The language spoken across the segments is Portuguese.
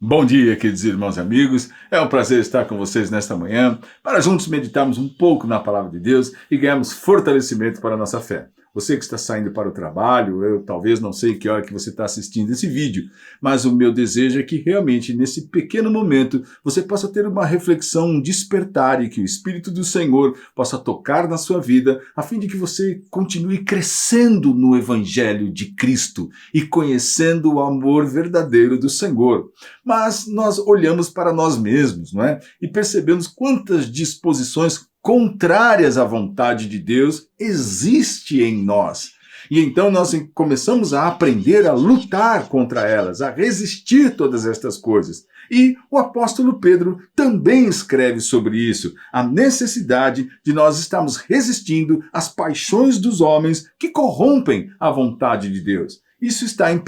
Bom dia, queridos irmãos e amigos. É um prazer estar com vocês nesta manhã para juntos meditarmos um pouco na palavra de Deus e ganharmos fortalecimento para a nossa fé. Você que está saindo para o trabalho, eu talvez não sei que hora que você está assistindo esse vídeo, mas o meu desejo é que realmente nesse pequeno momento você possa ter uma reflexão, um despertar e que o Espírito do Senhor possa tocar na sua vida, a fim de que você continue crescendo no Evangelho de Cristo e conhecendo o amor verdadeiro do Senhor. Mas nós olhamos para nós mesmos, não é? E percebemos quantas disposições contrárias à vontade de Deus existe em nós. E então nós começamos a aprender a lutar contra elas, a resistir todas estas coisas. E o apóstolo Pedro também escreve sobre isso, a necessidade de nós estarmos resistindo às paixões dos homens que corrompem a vontade de Deus. Isso está em 1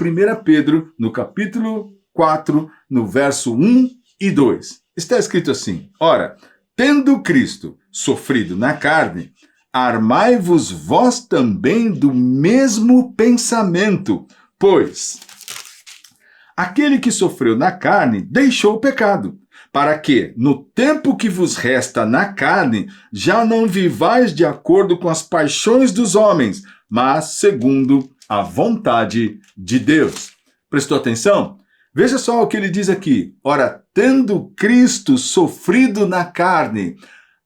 Pedro, no capítulo 4, no verso 1 e 2. Está escrito assim: Ora, tendo Cristo sofrido na carne, armai-vos vós também do mesmo pensamento, pois aquele que sofreu na carne deixou o pecado, para que, no tempo que vos resta na carne, já não vivais de acordo com as paixões dos homens, mas segundo a vontade de Deus. Prestou atenção? Veja só o que ele diz aqui. Ora, tendo Cristo sofrido na carne,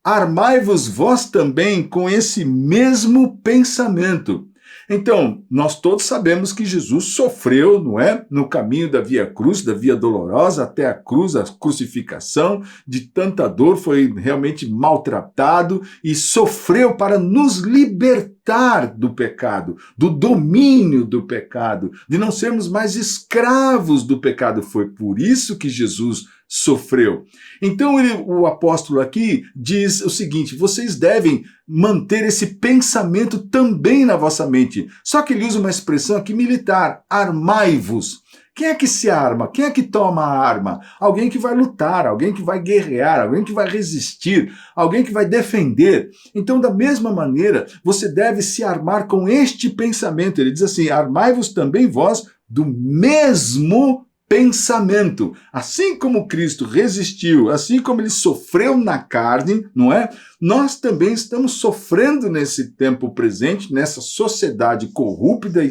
armai-vos vós também com esse mesmo pensamento. Então, nós todos sabemos que Jesus sofreu, não é? No caminho da via cruz, da via dolorosa, até a cruz, a crucificação, de tanta dor, foi realmente maltratado e sofreu para nos libertar do pecado, do domínio do pecado, de não sermos mais escravos do pecado. Foi por isso que Jesus sofreu. Então o apóstolo aqui diz o seguinte: vocês devem manter esse pensamento também na vossa mente. Só que ele usa uma expressão aqui militar: armai-vos. Quem é que se arma? Quem é que toma a arma? Alguém que vai lutar, alguém que vai guerrear, alguém que vai resistir, alguém que vai defender. Então, da mesma maneira, você deve se armar com este pensamento. Ele diz assim: armai-vos também vós do mesmo pensamento. Assim como Cristo resistiu, assim como ele sofreu na carne, não é? Nós também estamos sofrendo nesse tempo presente, nessa sociedade corrupta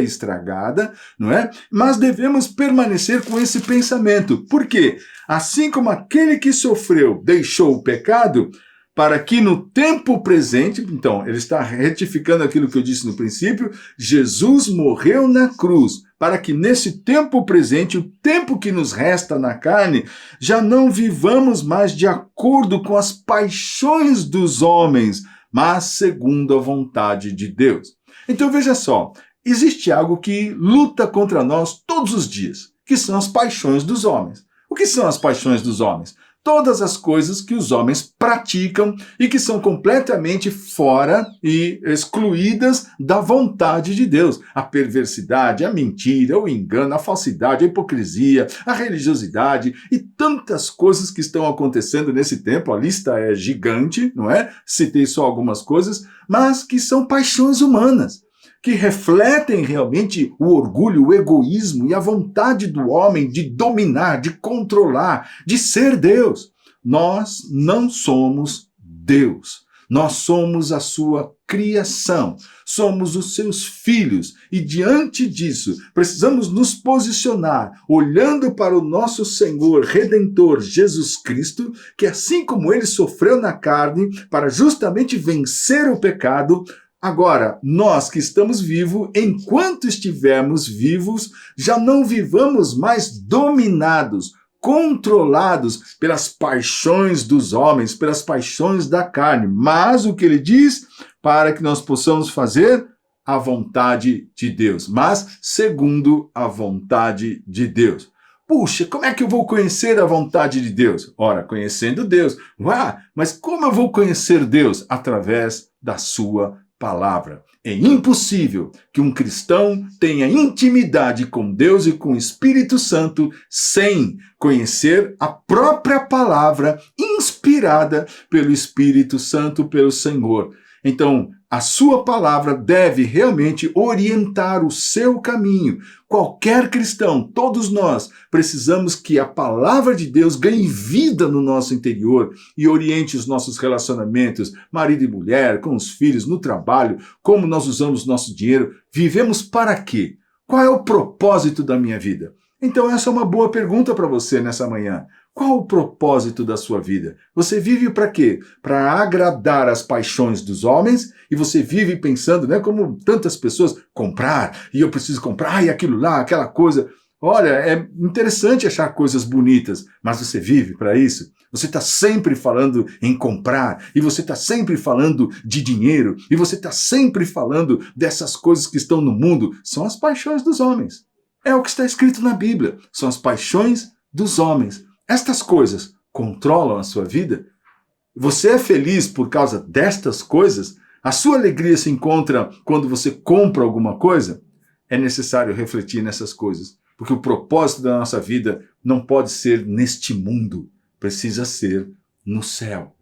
e estragada, não é? Mas devemos permanecer com esse pensamento. Por quê? Assim como aquele que sofreu deixou o pecado, para que no tempo presente, então, ele está retificando aquilo que eu disse no princípio, Jesus morreu na cruz, para que nesse tempo presente, o tempo que nos resta na carne, já não vivamos mais de acordo com as paixões dos homens, mas segundo a vontade de Deus. Então veja só, existe algo que luta contra nós todos os dias, que são as paixões dos homens. O que são as paixões dos homens? Todas as coisas que os homens praticam e que são completamente fora e excluídas da vontade de Deus. A perversidade, a mentira, o engano, a falsidade, a hipocrisia, a religiosidade e tantas coisas que estão acontecendo nesse tempo. A lista é gigante, não é? Citei só algumas coisas, mas que são paixões humanas, que refletem realmente o orgulho, o egoísmo e a vontade do homem de dominar, de controlar, de ser Deus. Nós não somos Deus. Nós somos a sua criação. Somos os seus filhos. E diante disso, precisamos nos posicionar, olhando para o nosso Senhor Redentor Jesus Cristo, que assim como ele sofreu na carne para justamente vencer o pecado, agora, nós que estamos vivos, enquanto estivermos vivos, já não vivamos mais dominados, controlados pelas paixões dos homens, pelas paixões da carne. Mas o que ele diz? Para que nós possamos fazer a vontade de Deus, mas segundo a vontade de Deus. Puxa, como é que eu vou conhecer a vontade de Deus? Ora, conhecendo Deus. Mas como eu vou conhecer Deus? Através da sua palavra. É impossível que um cristão tenha intimidade com Deus e com o Espírito Santo sem conhecer a própria palavra inspirada pelo Espírito Santo, pelo Senhor. Então, a sua palavra deve realmente orientar o seu caminho. Qualquer cristão, todos nós, precisamos que a palavra de Deus ganhe vida no nosso interior e oriente os nossos relacionamentos, marido e mulher, com os filhos, no trabalho, como nós usamos nosso dinheiro. Vivemos para quê? Qual é o propósito da minha vida? Então, essa é uma boa pergunta para você nessa manhã. Qual o propósito da sua vida? Você vive para quê? Para agradar as paixões dos homens e você vive pensando, né, como tantas pessoas, comprar, e eu preciso comprar, e aquilo lá, aquela coisa. Olha, é interessante achar coisas bonitas, mas você vive para isso? Você está sempre falando em comprar, e você está sempre falando de dinheiro, e você está sempre falando dessas coisas que estão no mundo. São as paixões dos homens. É o que está escrito na Bíblia. São as paixões dos homens. Estas coisas controlam a sua vida? Você é feliz por causa destas coisas? A sua alegria se encontra quando você compra alguma coisa? É necessário refletir nessas coisas, porque o propósito da nossa vida não pode ser neste mundo, precisa ser no céu.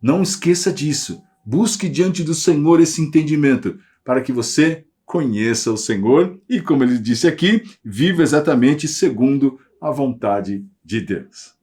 Não esqueça disso. Busque diante do Senhor esse entendimento, para que você conheça o Senhor e, como ele disse aqui, viva exatamente segundo a vontade de Deus.